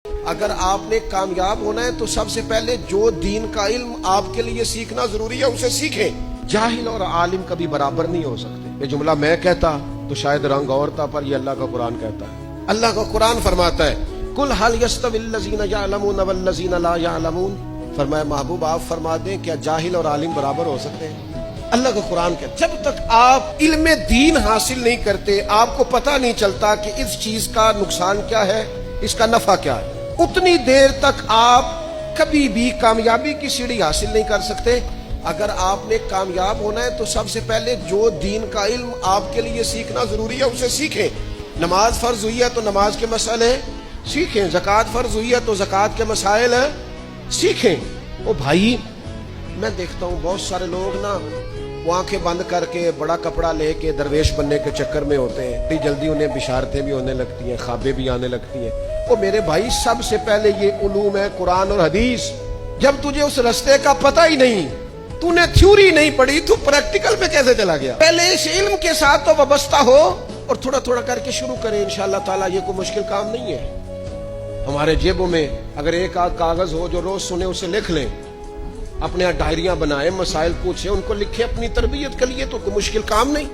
اگر آپ نے کامیاب ہونا ہے تو سب سے پہلے جو دین کا علم آپ کے لیے سیکھنا ضروری ہے اسے سیکھیں. جاہل اور عالم کبھی برابر نہیں ہو سکتے. یہ جملہ میں کہتا تو شاید رنگ اور تھا، پر یہ اللہ کا قرآن کہتا ہے. اللہ کا قرآن فرماتا ہے قل هل يستوي الذين يعلمون والذين لا يعلمون. فرمایا محبوب آپ فرما دیں کیا جاہل اور عالم برابر ہو سکتے ہیں؟ اللہ کا قرآن کہتا ہے جب تک آپ علم دین حاصل نہیں کرتے آپ کو پتہ نہیں چلتا کہ اس چیز کا نقصان کیا ہے، اس کا نفع کیا ہے، اتنی دیر تک آپ کبھی بھی کامیابی کی سیڑھی حاصل نہیں کر سکتے. اگر آپ نے کامیاب ہونا ہے تو سب سے پہلے جو دین کا علم آپ کے لیے سیکھنا ضروری ہے اسے سیکھیں. نماز فرض ہوئی ہے تو نماز کے مسئلے سیکھیں، زکوٰۃ فرض ہوئی ہے تو زکوٰۃ کے مسائل سیکھیں. او بھائی میں دیکھتا ہوں بہت سارے لوگ نا وہ آنکھیں بند کر کے بڑا کپڑا لے کے درویش بننے کے چکر میں ہوتے ہیں، بڑی جلدی انہیں بشارتیں بھی ہونے لگتی ہیں، خوابیں بھی آنے لگتی ہیں. او میرے بھائی سب سے پہلے یہ علوم ہے قرآن اور حدیث. جب تجھے اس رستے کا پتہ ہی نہیں، تو نے تھیوری نہیں پڑھی، تو پریکٹیکل میں کیسے چلا گیا؟ پہلے اس علم کے ساتھ تو وابستہ ہو اور تھوڑا تھوڑا کر کے شروع کریں. انشاءاللہ تعالیٰ یہ کوئی مشکل کام نہیں ہے. ہمارے جیبوں میں اگر ایک آدھ کاغذ ہو جو روز سنے اسے لکھ لیں، اپنے ڈائریاں بنائیں، مسائل پوچھیں، ان کو لکھیں اپنی تربیت کے لیے، تو کوئی مشکل کام نہیں.